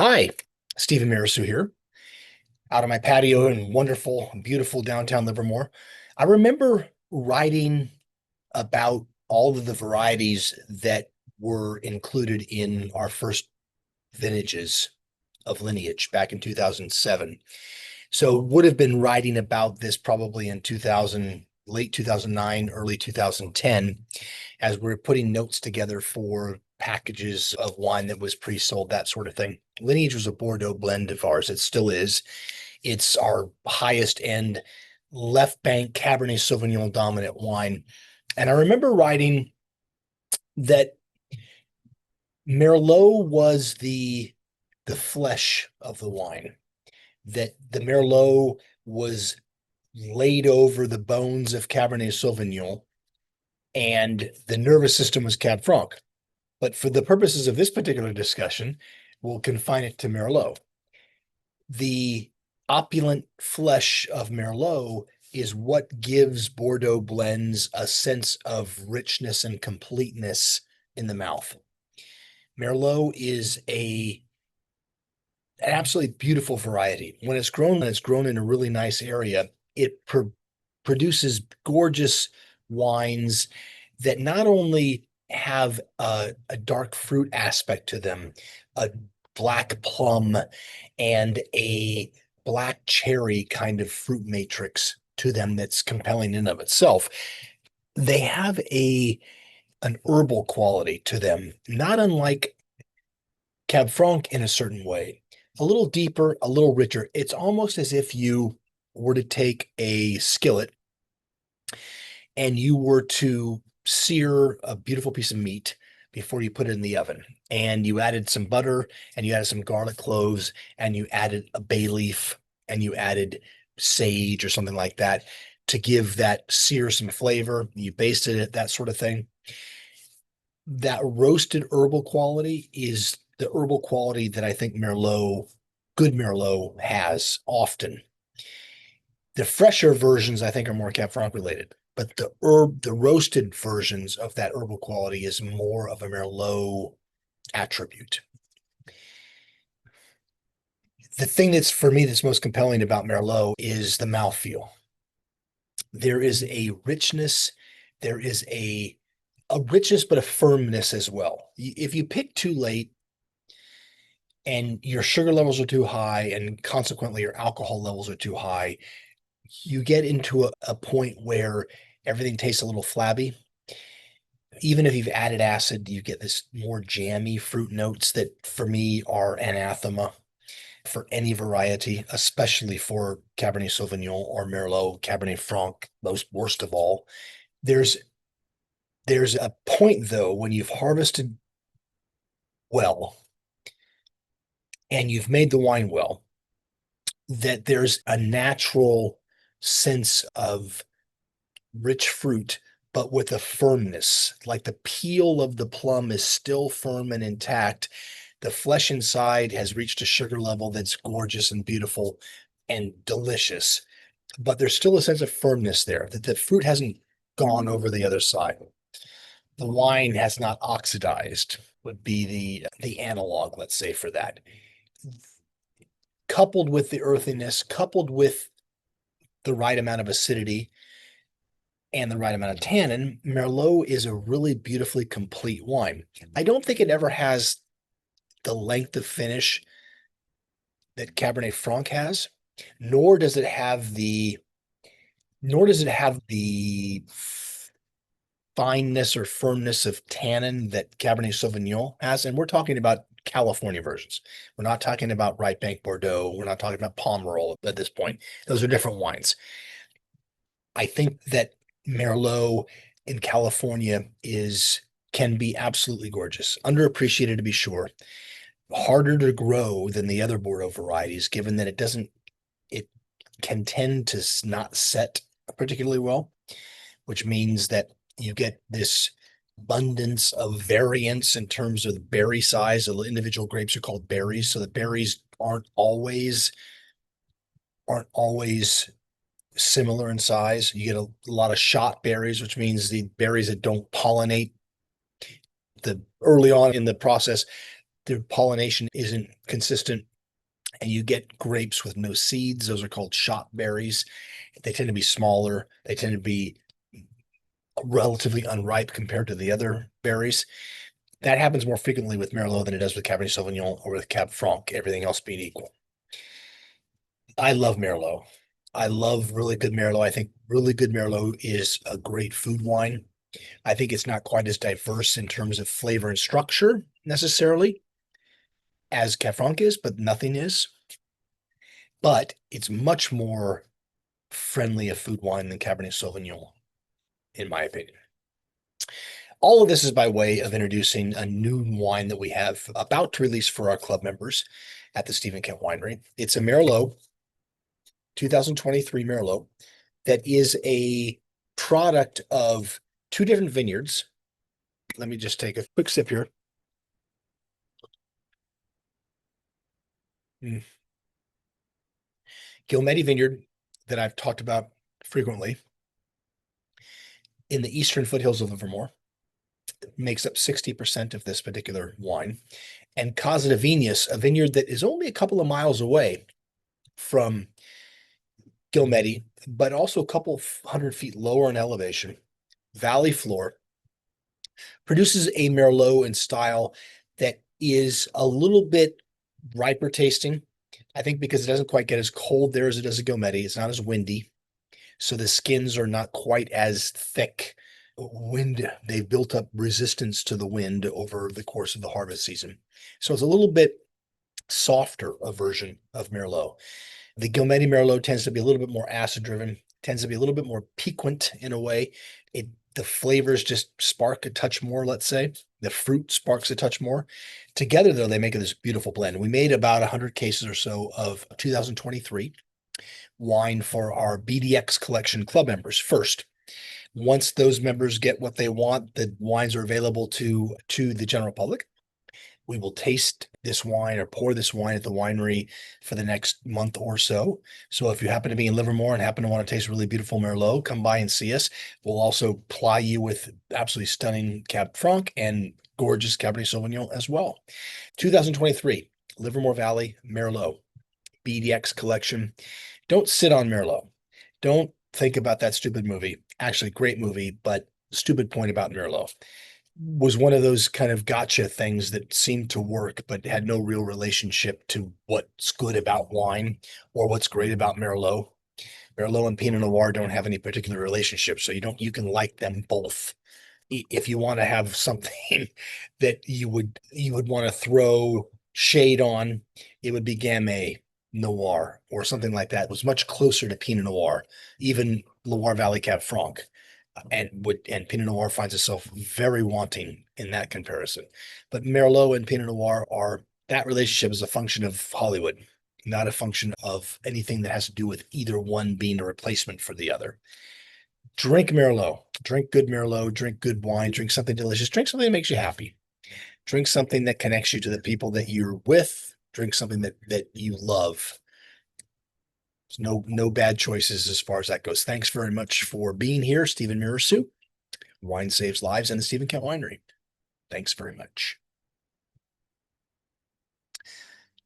Hi, Steven Mirassou here, out on my patio in wonderful, beautiful downtown Livermore. I remember writing about all of the varieties that were included in our first vintages of lineage back in 2007. So would have been writing about this probably in 2000, late 2009, early 2010, as we are putting notes together for packages of wine that was pre-sold, that sort of thing. Lineage was a Bordeaux blend of ours. It still is. It's our highest end left bank Cabernet Sauvignon dominant wine. And I remember writing that Merlot was the flesh of the wine, that the Merlot was laid over the bones of Cabernet Sauvignon, and the nervous system was Cab Franc. But for the purposes of this particular discussion, we'll confine it to Merlot. The opulent flesh of Merlot is what gives Bordeaux blends a sense of richness and completeness in the mouth. Merlot is an absolutely beautiful variety. When it's grown in a really nice area, it produces gorgeous wines that not only have a dark fruit aspect to them, a black plum and a black cherry kind of fruit matrix to them that's compelling in of itself. They have an herbal quality to them, not unlike Cab Franc in a certain way. A little deeper, a little richer. It's almost as if you were to take a skillet and you were to sear a beautiful piece of meat before you put it in the oven. And you added some butter and you added some garlic cloves and you added a bay leaf and you added sage or something like that to give that sear some flavor. You basted it, that sort of thing. That roasted herbal quality is the herbal quality that I think good Merlot has often. The fresher versions, I think, are more Cab Franc related, but the roasted versions of that herbal quality is more of a Merlot attribute. The thing that's for me that's most compelling about Merlot is the mouthfeel. There is a richness, there is a richness, but a firmness as well. If you pick too late and your sugar levels are too high, and consequently your alcohol levels are too high, you get into a point where everything tastes a little flabby. Even if you've added acid, you get this more jammy fruit notes that for me are anathema for any variety, especially for Cabernet Sauvignon or Merlot, Cabernet Franc, most worst of all. There's there's a point though when you've harvested well and you've made the wine well, that there's a natural sense of rich fruit, but with a firmness. Like the peel of the plum is still firm and intact. The flesh inside has reached a sugar level that's gorgeous and beautiful and delicious, but there's still a sense of firmness there, that the fruit hasn't gone over the other side. The wine has not oxidized, would be the analog, let's say, for that. Coupled with the earthiness, coupled with the right amount of acidity and the right amount of tannin, Merlot is a really beautifully complete wine. I don't think it ever has the length of finish that Cabernet Franc has, nor does it have the fineness or firmness of tannin that Cabernet Sauvignon has. And we're talking about California versions. We're not talking about Right Bank Bordeaux. We're not talking about Pomerol at this point. Those are different wines. I think that Merlot in California can be absolutely gorgeous, underappreciated to be sure, harder to grow than the other Bordeaux varieties, given that it can tend to not set particularly well, which means that you get this abundance of variance in terms of the berry size. The individual grapes are called berries, so the berries aren't always similar in size. You get a lot of shot berries, which means the berries that don't pollinate the early on in the process Their pollination isn't consistent, and you get grapes with no seeds. Those are called shot berries. They tend to be smaller. They tend to be relatively unripe compared to the other berries. That happens more frequently with Merlot than it does with Cabernet Sauvignon or with Cab Franc, everything else being equal. I love Merlot. I love really good Merlot. I think really good Merlot is a great food wine. I think it's not quite as diverse in terms of flavor and structure necessarily as Cab Franc is, but nothing is. But it's much more friendly a food wine than Cabernet Sauvignon, in my opinion. All of this is by way of introducing a new wine that we have about to release for our club members at the Steven Kent Winery. It's a Merlot, 2023 Merlot, that is a product of two different vineyards. Let me just take a quick sip here. Gilmedi Vineyard that I've talked about frequently in the eastern foothills of Livermore makes up 60% of this particular wine. And Casa de Viñas, a vineyard that is only a couple of miles away from Gilmedi, but also a couple hundred feet lower in elevation, valley floor, produces a Merlot in style that is a little bit riper tasting. I think because it doesn't quite get as cold there as it does at Gilmedi. It's not as windy. So the skins are not quite as thick. They've built up resistance to the wind over the course of the harvest season. So it's a little bit softer a version of Merlot. The Gilmedi Merlot tends to be a little bit more acid driven, tends to be a little bit more piquant in a way. The flavors just spark a touch more, let's say. The fruit sparks a touch more. Together, though, they make this beautiful blend. We made about 100 cases or so of 2023 wine for our BDX collection club members first. Once those members get what they want, the wines are available to the general public. We will taste this wine or pour this wine at the winery for the next month or so. So if you happen to be in Livermore and happen to want to taste really beautiful Merlot, come by and see us. We'll also ply you with absolutely stunning Cab Franc and gorgeous Cabernet Sauvignon as well. 2023, Livermore Valley Merlot, BDX collection. Don't sit on Merlot. Don't think about that stupid movie. Actually, great movie, but stupid point about Merlot. Was one of those kind of gotcha things that seemed to work, but had no real relationship to what's good about wine or what's great about Merlot. Merlot and Pinot Noir don't have any particular relationship, so you can like them both. If you want to have something that you would want to throw shade on, it would be Gamay Noir or something like that. It was much closer to Pinot Noir, even Loire Valley Cab Franc and Pinot Noir finds itself very wanting in that comparison. But Merlot and Pinot Noir that relationship is a function of Hollywood, not a function of anything that has to do with either one being a replacement for the other. Drink Merlot, drink good Merlot, drink good wine, drink something delicious, drink something that makes you happy. Drink something that connects you to the people that you're with, drink something that you love. There's no bad choices as far as that goes. Thanks very much for being here, Steven Mirassou. Wine Saves Lives and the Steven Kent Winery. Thanks very much.